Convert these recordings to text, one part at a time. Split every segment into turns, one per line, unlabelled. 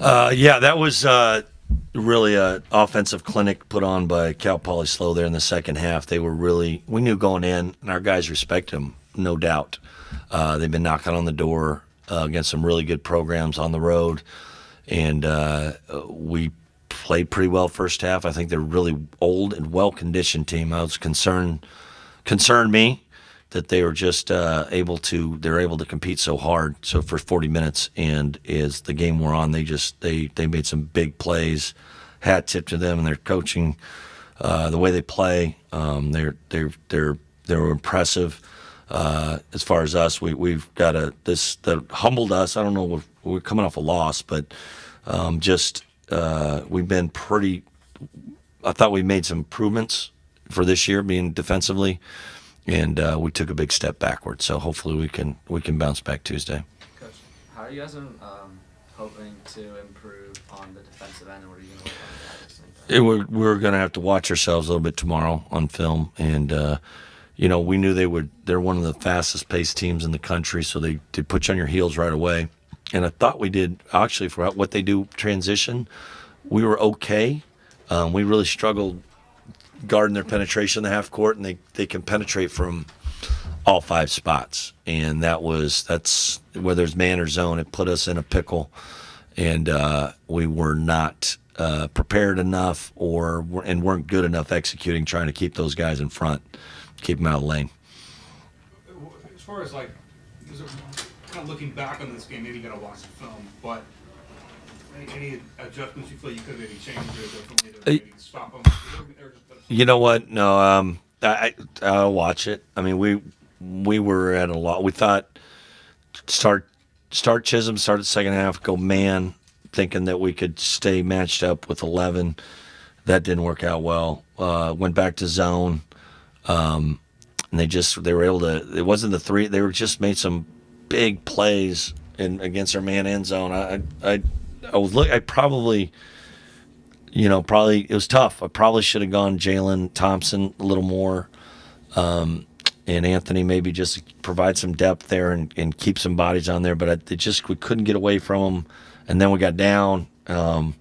Yeah, that was really a offensive clinic put on by Cal Poly Slow there in the second half. They were really, we knew going in, and our guys respect them, no doubt. They've been knocking on the door against some really good programs on the road, and we played pretty well first half. I think they're a really old and well-conditioned team. I was concerned me that they were just able to compete so hard so for 40 minutes, and as the game wore on, they made some big plays. Hat tip to them and their coaching, the way they play. They're impressive. As far as us, we've got this that humbled us. I don't know, we're coming off a loss, but we've been pretty. I thought we made some improvements for this year, being defensively. And we took a big step backward, so hopefully we can bounce back Tuesday.
Coach, how are you guys hoping to improve on the defensive end, and what are you going to work on?
We're going to have to watch ourselves a little bit tomorrow on film, and we knew they're one of the fastest paced teams in the country, so they did put you on your heels right away. And I thought we did actually for what they do transition, we were okay. We really struggled guarding their penetration in the half court, and they can penetrate from all five spots. And that's whether it's man or zone, it put us in a pickle, and we were not prepared enough and weren't good enough executing, trying to keep those guys in front, keep them out of the lane.
As far as kind of looking back on this game, maybe you got to watch the film, but any adjustments you feel you could have maybe changed or differently to maybe stop them?
You know what? No, I'll watch it. I mean, we were at a lot. We thought start Chisholm, start the second half, go man, thinking that we could stay matched up with 11. That didn't work out well. Went back to zone, and they were able to. It wasn't the three. They were just made some big plays against our man end zone. I probably it was tough. I probably should have gone Jaylen Thompson a little more, and Anthony maybe just provide some depth there and keep some bodies on there. But we couldn't get away from them, and then we got down, that's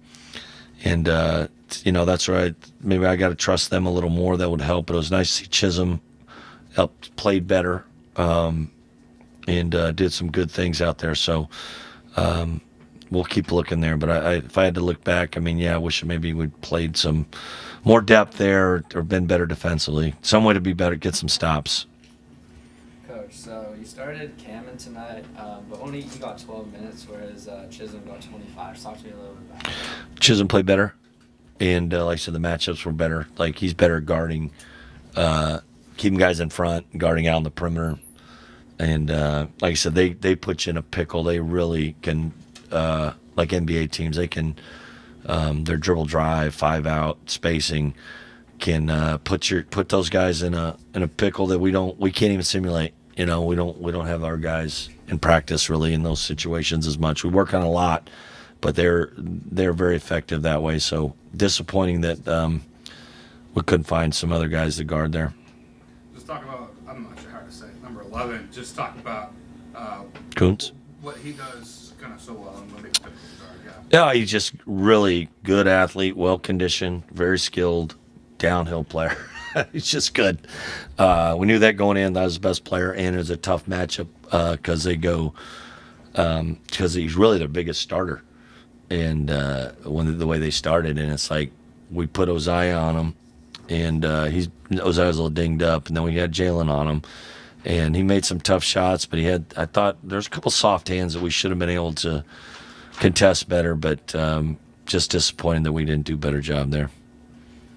right. Maybe I got to trust them a little more. That would help. But it was nice to see Chisholm played better, and did some good things out there. So. We'll keep looking there, but if I had to look back, I wish maybe we'd played some more depth there or been better defensively. Some way to be better, get some stops.
Coach, so you started Cameron tonight, but only he got 12 minutes, whereas Chisholm got 25. So talk to me a little bit about that.
Chisholm played better, and like I said, the matchups were better. Like he's better at guarding, keeping guys in front, guarding out on the perimeter, and like I said, they put you in a pickle. They really can. Like NBA teams, they can their dribble drive, 5-out spacing can put those guys in a pickle that we can't even simulate. We don't have our guys in practice really in those situations as much. We work on a lot, but they're very effective that way. So disappointing that we couldn't find some other guys to guard there.
Just talk about, I'm not sure how to say it, number 11. Just talk about
Kuntz.
What he does kind of so well and what makes him guard.
Yeah, he's just really good athlete, well conditioned, very skilled, downhill player. He's just good. We knew that going in. That was the best player, and it was a tough matchup because he's really their biggest starter. And the way they started, and it's like we put Ozai on him, and Ozai's a little dinged up, and then we had Jaylen on him. And he made some tough shots, but I thought there's a couple soft hands that we should have been able to contest better, but just disappointing that we didn't do a better job there.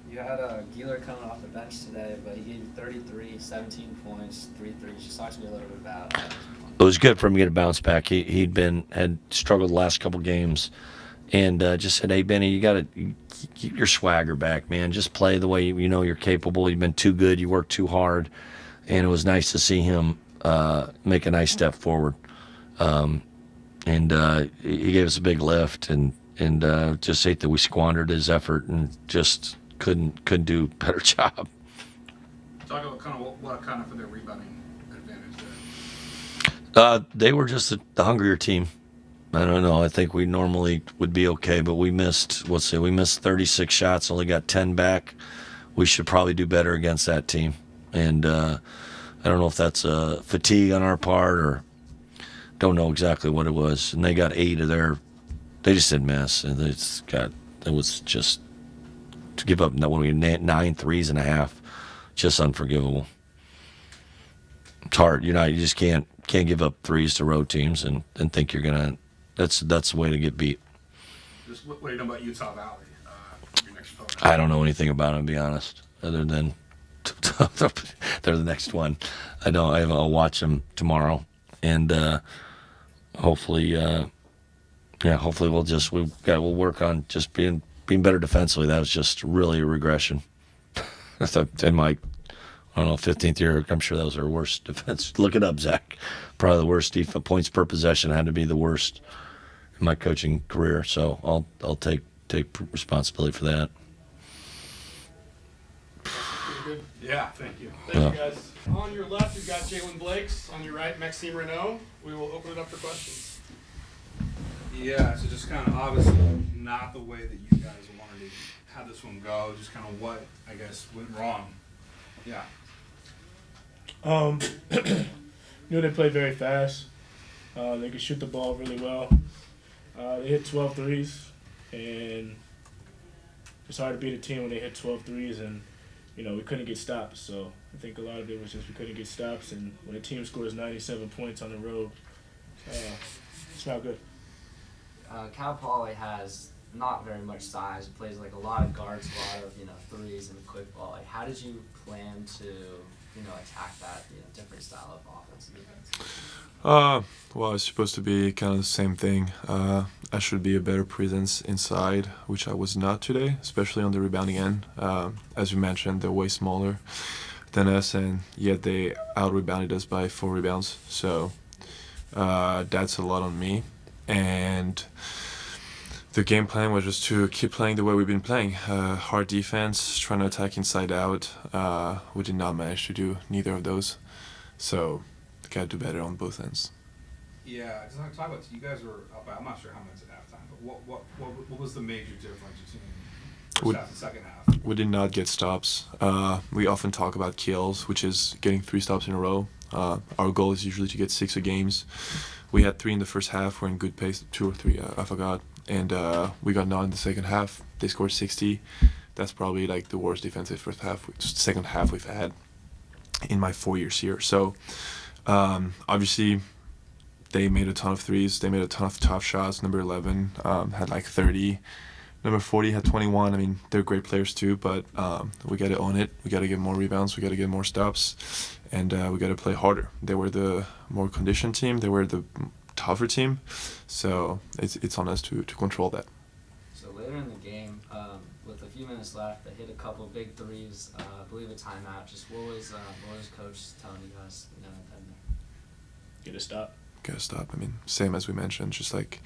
You had Gieler coming off the bench today, but he gave 33, 17 points, 3 threes. Just talk to me a little bit about that.
It was good for him to get a bounce back. Had struggled the last couple games, and just said, "Hey Benny, you got to keep your swagger back, man. Just play the way you're capable. You've been too good. You work too hard." And it was nice to see him make a nice step forward. And he gave us a big lift, and just hate that we squandered his effort and just couldn't do a better job.
Talk about what kind of for their rebounding advantage there.
They were just the hungrier team. I don't know. I think we normally would be okay, but we missed, we missed 36 shots, only got 10 back. We should probably do better against that team. And I don't know if that's fatigue on our part or don't know exactly what it was. And they got 8 of their, they just didn't miss. And it was just, to give up when we had 9 threes and a half, just unforgivable. It's hard. You just can't give up threes to road teams and think you're gonna. That's the way to get beat.
Just what do you know about Utah Valley? Your next opponent.
I don't know anything about them, to be honest, other than they're the next one. I'll watch them tomorrow, and hopefully, hopefully we'll work on just being better defensively. That was just really a regression. In my, I don't know, 15th year, I'm sure that was our worst defense. Look it up, Zach. Probably the worst points per possession. Had to be the worst in my coaching career. So I'll take responsibility for that.
Good.
Yeah, thank you.
Thank you, guys. On your left, you've got Jaylen Blakes. On your right, Maxine Raynaud. We will open it up for questions.
Yeah, so just kind of obviously not the way that you guys wanted to have this one go. Just kind of what, I guess, went wrong. Yeah.
They play very fast. They can shoot the ball really well. They hit 12 threes, and it's hard to beat a team when they hit 12 threes, and we couldn't get stops. So I think a lot of it was just we couldn't get stops, and when a team scores 97 points on the road, it's not good.
Cal Poly has not very much size. It plays like a lot of guards, a lot of threes and quick ball. Like, how did you plan to attack that different style of offense and defense?
Well, it's supposed to be kind of the same thing. I should be a better presence inside, which I was not today, especially on the rebounding end. As you mentioned, they're way smaller than us, and yet they out-rebounded us by 4 rebounds. So that's a lot on me. And the game plan was just to keep playing the way we've been playing. Hard defense, trying to attack inside out. We did not manage to do neither of those. So got to do better on both ends.
Yeah, just talk about you guys were up. I'm not sure how much at halftime, but what was the major difference between first half and second half?
We did not get stops. We often talk about kills, which is getting 3 stops in a row. Our goal is usually to get 6 a games. We had 3 in the first half. We're in good pace, 2 or 3, I forgot. And we got 9 in the second half. They scored 60. That's probably like the worst defensive second half we've had in my 4 years here. So obviously they made a ton of threes. They made a ton of tough shots. Number 11 had like 30. Number 40 had 21. I mean, they're great players too, but we got to own it. We got to get more rebounds. We got to get more stops. And we got to play harder. They were the more conditioned team. They were the tougher team. So it's on us to control that.
So later in the game, with a few minutes left, they hit a couple of big threes. I believe a timeout. Just what was coach telling you guys?
Get a stop.
Got to stop. I mean, same as we mentioned. Just like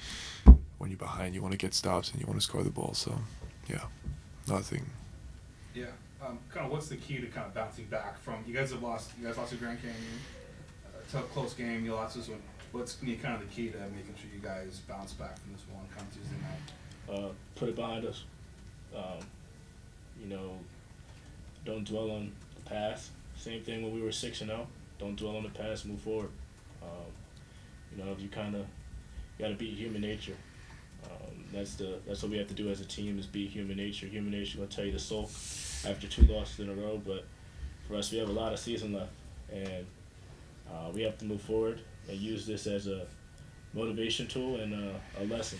when you're behind, you want to get stops and you want to score the ball. So, yeah, nothing.
Yeah. Kind of what's the key to kind of bouncing back from you guys lost to Grand Canyon, tough close game, you lost this one. What's kind of the key to making sure you guys bounce back from this one come Tuesday night?
Put it behind us. Don't dwell on the past. Same thing when we were 6-0. Don't dwell on the past. Move forward. You kind of got to beat human nature. That's what we have to do as a team is beat human nature. Human nature will tell you to sulk after 2 losses in a row, but for us, we have a lot of season left, and we have to move forward and use this as a motivation tool and a lesson.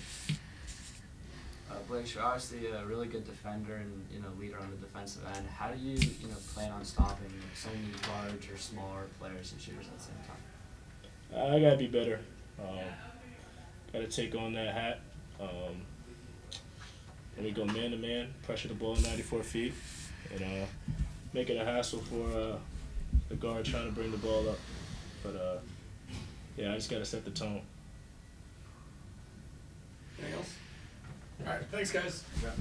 Blake, you're obviously a really good defender and leader on the defensive end. How do you plan on stopping so many large or smaller players and shooters at the same time?
I gotta be better. Gotta take on that hat. When we go man to man, pressure the ball 94 feet, and make it a hassle for the guard trying to bring the ball up. But I just gotta set the tone.
Anything else? All right, thanks, guys.
Yeah.